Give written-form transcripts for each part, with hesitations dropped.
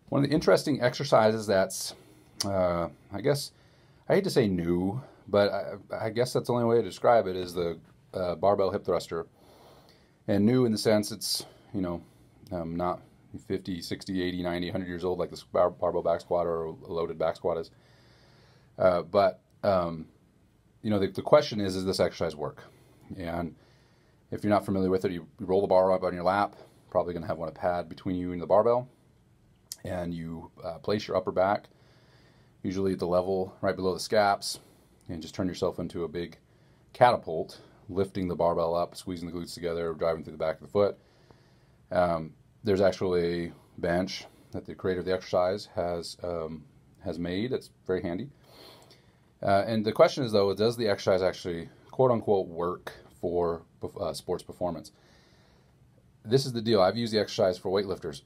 One of the interesting exercises that's, I guess, I hate to say new, but I guess that's the only way to describe it is the barbell hip thruster. And new in the sense it's, not 50, 60, 80, 90, 100 years old like this barbell back squat or a loaded back squat is. The question is, does this exercise work? And if you're not familiar with it, you roll the bar up on your lap, probably going to have a pad between you and the barbell, and you place your upper back, usually at the level right below the scaps, and just turn yourself into a big catapult, lifting the barbell up, squeezing the glutes together, driving through the back of the foot. There's actually a bench that the creator of the exercise has made. It's very handy. And the question is, though, does the exercise actually, quote unquote, work for sports performance? This is the deal. I've used the exercise for weightlifters,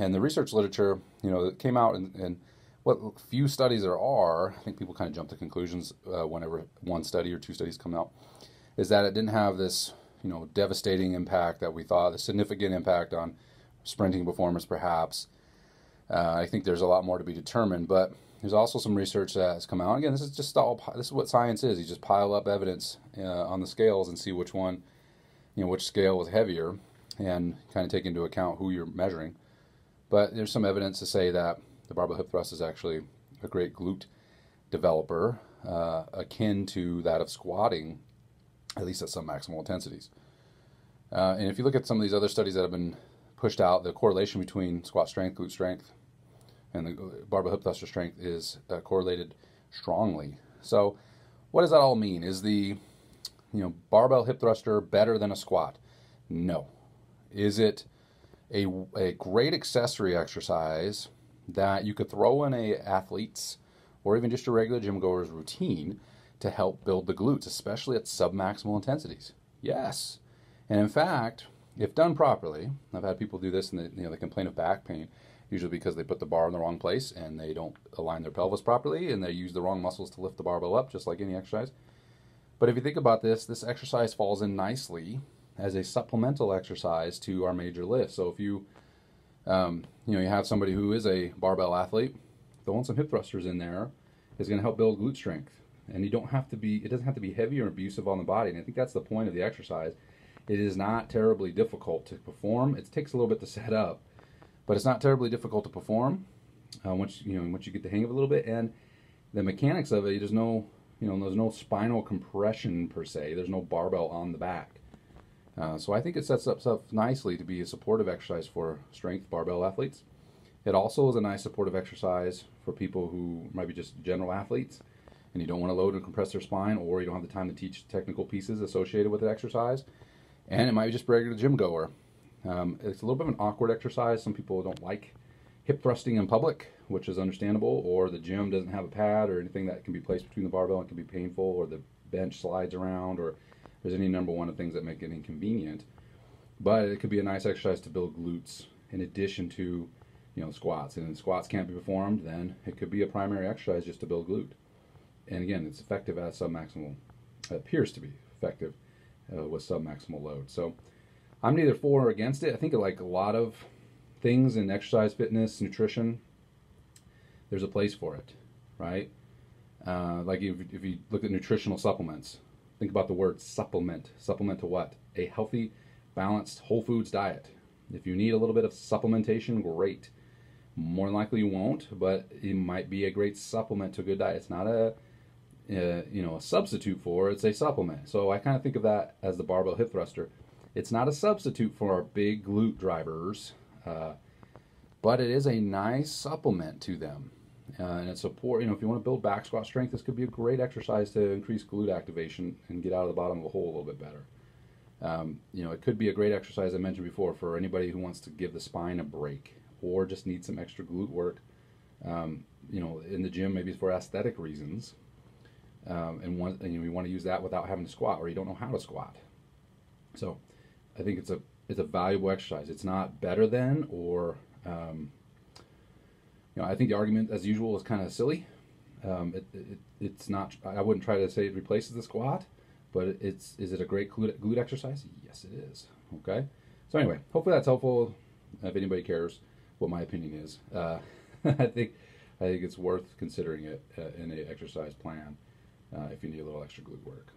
and the research literature, that came out, and what few studies there are, I think people kind of jump to conclusions whenever one study or two studies come out, is that it didn't have this, devastating impact that we thought, a significant impact on sprinting performance, perhaps. I think there's a lot more to be determined, but there's also some research that has come out. Again, this is what science is. You just pile up evidence on the scales and see which one, which scale was heavier, and kind of take into account who you're measuring. But there's some evidence to say that the barbell hip thrust is actually a great glute developer, akin to that of squatting, at least at some maximal intensities. And if you look at some of these other studies that have been pushed out, the correlation between squat strength, glute strength, and the barbell hip thruster strength is correlated strongly. So what does that all mean? Is the barbell hip thruster better than a squat? No. Is it a great accessory exercise that you could throw in a athlete's or even just a regular gym goer's routine to help build the glutes, especially at submaximal intensities? Yes. And in fact, if done properly, I've had people do this and they complain of back pain, usually because they put the bar in the wrong place and they don't align their pelvis properly and they use the wrong muscles to lift the barbell up, just like any exercise. But if you think about this exercise falls in nicely as a supplemental exercise to our major lifts. So if you have somebody who is a barbell athlete, throwing some hip thrusters in there is going to help build glute strength. And it doesn't have to be heavy or abusive on the body. And I think that's the point of the exercise. It is not terribly difficult to perform. It takes a little bit to set up, but it's not terribly difficult to perform once you get the hang of it a little bit. And the mechanics of it, there's no spinal compression per se. There's no barbell on the back. So I think it sets up nicely to be a supportive exercise for strength barbell athletes. It also is a nice supportive exercise for people who might be just general athletes and you don't want to load and compress their spine, or you don't have the time to teach technical pieces associated with the exercise. And it might be just a regular gym goer. It's a little bit of an awkward exercise. Some people don't like hip thrusting in public, which is understandable, or the gym doesn't have a pad or anything that can be placed between the barbell and can be painful, or the bench slides around, or there's any number one of things that make it inconvenient. But it could be a nice exercise to build glutes in addition to squats. And if squats can't be performed, then it could be a primary exercise just to build glute. And again, it's effective at submaximal, appears to be effective with submaximal load. So I'm neither for or against it. I think like a lot of things in exercise, fitness, nutrition, there's a place for it, right? Like if you look at nutritional supplements, think about the word supplement. Supplement to what? A healthy, balanced, whole foods diet. If you need a little bit of supplementation, great. More than likely you won't, but it might be a great supplement to a good diet. It's not a substitute for, it's a supplement. So I kind of think of that as the barbell hip thruster. It's not a substitute for our big glute drivers, but it is a nice supplement to them. And it's support, if you want to build back squat strength, this could be a great exercise to increase glute activation and get out of the bottom of the hole a little bit better. It could be a great exercise, I mentioned before, for anybody who wants to give the spine a break or just needs some extra glute work. In the gym, maybe it's for aesthetic reasons. And you want to use that without having to squat, or you don't know how to squat. So I think it's a valuable exercise. It's not better than, or I think the argument, as usual, is kind of silly. It's not. I wouldn't try to say it replaces the squat, but is it a great glute exercise? Yes, it is. Okay. So anyway, hopefully that's helpful if anybody cares. what my opinion is. I think it's worth considering it in a exercise plan if you need a little extra glute work.